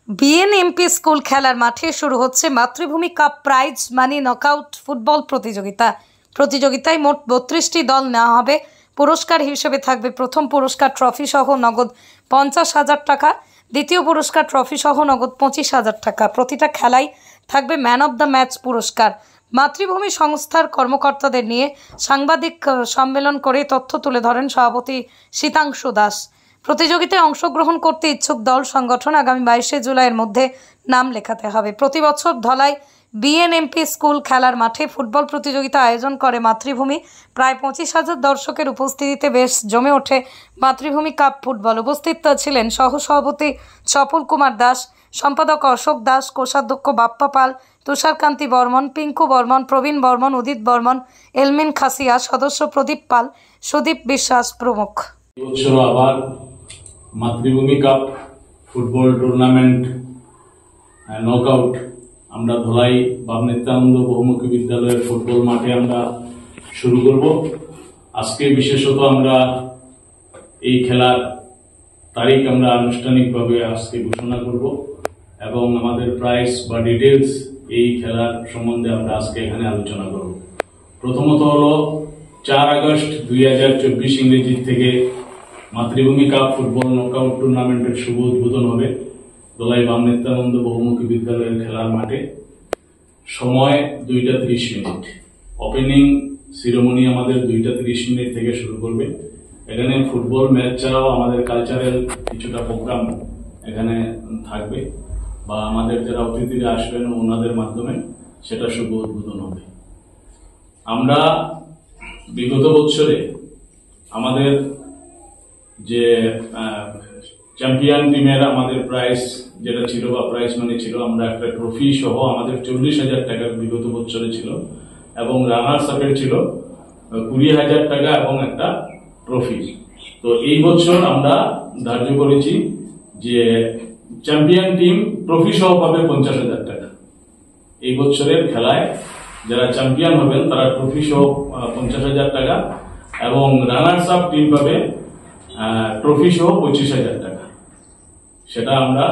BNMP school খেলার মাঠে শুরু হচ্ছে মাতৃভূমি cup prize money knockout football প্রতিযোগিতায় মোট 32টি দল নেওয়া হবে। পুরস্কার হিসেবে থাকবে প্রথম পুরস্কার ট্রফি সহ নগদ 50,000 টাকা, দ্বিতীয় পুরস্কার ট্রফি সহ নগদ 25,000 টাকা। প্রতিটা খেলাই থাকবে ম্যান অব দ্য ম্যাচ পুরস্কার। মাতৃভূমি সংস্থার কর্মকর্তাদের নিয়ে সাংবাদিক সম্মেলন করে তথ্য তুলে ধরেন সভাপতি শীতাংশু দাস। প্রতিযোগিতায় অংশগ্রহণ করতে ইচ্ছুক দল সংগঠন আগামী 22শে জুলাইয়ের মধ্যে নাম লেখাতে হবে। প্রতি বছর ধলাই বিএনএমপি স্কুল খেলার মাঠে ফুটবল প্রতিযোগিতা আয়োজন করে মাতৃভূমি। প্রায় 25,000 দর্শকের উপস্থিতিতে বেশ জমে ওঠে মাতৃভূমি কাপ ফুটবল। উপস্থিত ছিলেন সহসভাপতি স্বপল কুমার দাস, সম্পাদক অশোক দাস, কোষাধ্যক্ষ বাপ্পা পাল, তুষারকান্তি বর্মন, পিঙ্কু বর্মন, প্রবীণ বর্মন, উদিত বর্মন, এলমিন খাসিয়া, সদস্য প্রদীপ পাল, সুদীপ বিশ্বাস প্রমুখ। এবছর আবার মাতৃভূমি কাপ ফুটবল টুর্নামেন্ট নকআউট আমরা ধলাই বামনেত্রানন্দ বহুমুখী বিদ্যালয়ের ফুটবল মাঠে আমরা শুরু করব। আজকে বিশেষত আমরা এই খেলার তারিখ আমরা আনুষ্ঠানিকভাবে আজকে ঘোষণা করব এবং আমাদের প্রাইস বা ডিটেলস এই খেলার সম্বন্ধে আমরা আজকে এখানে আলোচনা করব। প্রথমত হলো 4 আগস্ট 2024 ইংরেজি থেকে মাতৃভূমি কাপ ফুটবল নকআউট টুর্নামেন্টের শুভ উদ্বোধন হবে ধলাই বামনেত্রানন্দ বহুমুখী বিদ্যালয়ের খেলার মাঠে। সময় 2টা 30 মিনিট। ওপেনিং সিরিমনি আমাদের 2টা 30 মিনিট থেকে শুরু করবে। এখানে ফুটবল ম্যাচ ছাড়াও আমাদের কালচারাল কিছুটা প্রোগ্রাম এখানে থাকবে বা আমাদের যারা অতিথিরা আসবেন ওনাদের মাধ্যমে সেটা শুভ উদ্বোধন হবে। আমরা বিগত বছরে আমাদের যে চ্যাম্পিয়ন টিমের আমাদের প্রাইজ যেটা ছিল বা প্রাইজ মানি ছিল, আমরা একটা ট্রফি সহ আমাদের 40,000 টাকা বিগত বছরে ছিল এবং রানার্স আপের ছিল 20,000 টাকা এবং একটা ট্রফি। তো এই বছর আমরা ধার্য করেছি যে চ্যাম্পিয়ন টিম ট্রফি সহ পাবে 50,000 টাকা। এই বছরের খেলায় যারা চ্যাম্পিয়ন হবেন তারা ট্রফি সহ 50,000 টাকা এবং রানার্স আপ টিম পাবে ট্রফি সহ 25,000 টাকা। সেটা আমরা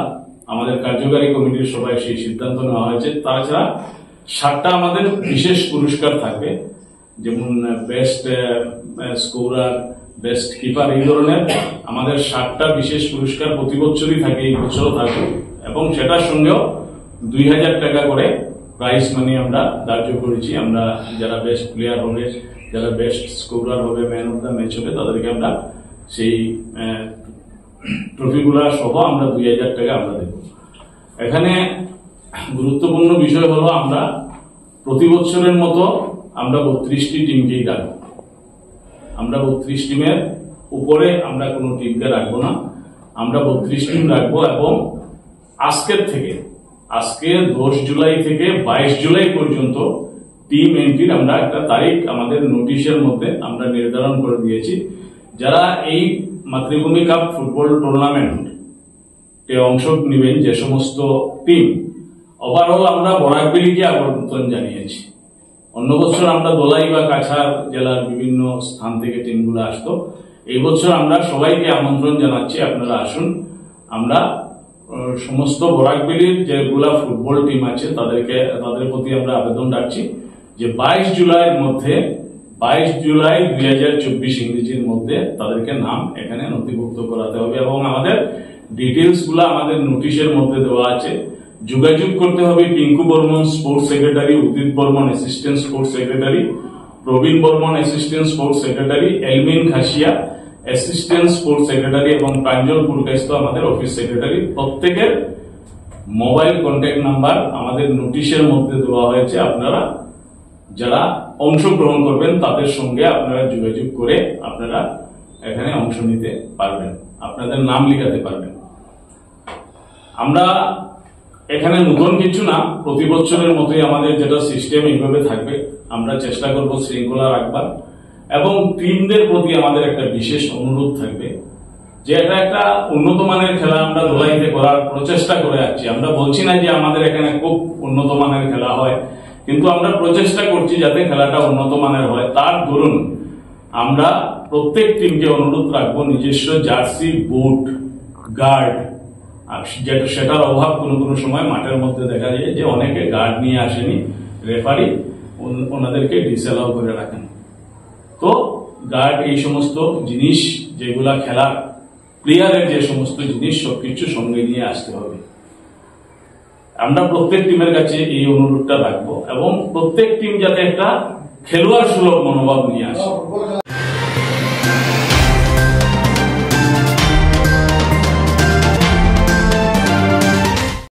আমাদের কার্যকারী কমিটির সবাই সেই সিদ্ধান্ত নেওয়া হয়েছে। তাছাড়া 7টা আমাদের বিশেষ পুরস্কার থাকবে, যেমন বেস্ট স্কোরার, বেস্ট কিপার, এই ধরনের আমাদের 7টা বিশেষ পুরস্কার প্রতি বছরই থাকে, এই বছরও থাকবে এবং সেটার সঙ্গেও 2,000 টাকা করে প্রাইজ মানি আমরা ধার্য করেছি। আমরা যারা বেস্ট প্লেয়ার হবে, যারা বেস্ট স্কোরার হবে, ম্যান অফ দ্য ম্যাচ হবে, তাদেরকে আমরা সেই ট্রফিগুলা সহ আমরা 2,000 টাকা আমরা দেব। এখানে গুরুত্বপূর্ণ বিষয় হলো আমরা প্রতি বছরের মতো আমরা 32টি টিমকেই রাখবো। আমরা 32 টিমের উপরে আমরা কোনো টিমকে রাখবো না, আমরা 32 টিম রাখবো এবং আজকে 10 জুলাই থেকে 22 জুলাই পর্যন্ত টিম এন্ট্রির আমরা একটা তারিখ আমাদের নোটিশের মধ্যে আমরা নির্ধারণ করে দিয়েছি। যারা এই মাতৃভূমি কাপ ফুটবল টুর্নামেন্টে অংশ নেবেন যে সমস্ত টিম, ওভারঅল আমরা বরাকবেলিকে আমন্ত্রণ জানিয়েছি। অন্য বছর আমরা দোলাই বা কাছাড় জেলার বিভিন্ন স্থান থেকে টিমগুলো আসতো, এই বছর আমরা সবাইকে আমন্ত্রণ জানাচ্ছি, আপনারা আসুন। আমরা সমস্ত বরাকবেলির যেগুলা ফুটবল টিম আছে তাদের প্রতি আমরা আবেদন রাখছি যে 22 জুলাই 2024 ইংরেজির মধ্যে তাদেরকে নাম এখানে নথিভুক্ত করাতে হবে এবং আমাদের ডিটেলস গুলা আমাদের নোটিশের মধ্যে দেওয়া আছে। যোগাযোগ করতে হবে Pinku Barman sports secretary, Udit Barman assistant sports secretary, Prabin Barman assistant sports secretary, Elmin Khasia assistant sports secretary এবং প্রাঞ্জল পুরকাইস্ত আমাদের অফিস সেক্রেটারি। প্রত্যেকের মোবাইল কন্ট্যাক্ট নাম্বার আমাদের নোটিশের মধ্যে দেওয়া হয়েছে। আপনারা যারা অংশগ্রহণ করবেন তাদের সঙ্গে আপনারা যোগাযোগ করে আপনারা এখানে অংশ নিতে পারবেন, আপনাদের নাম লিখাতে পারবেন। আমরা এখানে নতুন কিছু না, প্রতি বছরের মতোই আমাদের যেটা সিস্টেম এইভাবে থাকবে। আমরা চেষ্টা করব শৃঙ্খলা রাখবার এবং টিমদের প্রতি আমাদের একটা বিশেষ অনুরোধ থাকবে যে এটা একটা উন্নত মানের খেলা আমরা ধলাইতে করার প্রচেষ্টা করে যাচ্ছি। আমরা বলছি না যে আমাদের এখানে খুব উন্নত মানের খেলা হয়, কিন্তু আমরা প্রচেষ্টা করছি যাতে খেলাটা উন্নত মানের হয়। তার দরুন আমরা প্রত্যেক টিমকে অনুরোধ রাখবো নিজস্ব জার্সি, বুট, গার্ড আর সেটার অভাব কোনো কোনো সময় মাঠের মধ্যে দেখা যায় যে অনেকে গার্ড নিয়ে আসেনি, রেফারি ওনাদেরকে ডিসঅ্যালাউ করে রাখেন। তো গার্ড এই সমস্ত জিনিস যেগুলা খেলার প্লেয়ারের যে সমস্ত জিনিস সবকিছু সঙ্গে নিয়ে আসতে হবে। আমরা প্রত্যেক টিমের কাছে এই অনুরোধটা রাখবো এবং প্রত্যেক টিম যাতে একটা খেলোয়াড় সুলভ মনোভাব নিয়ে আসে।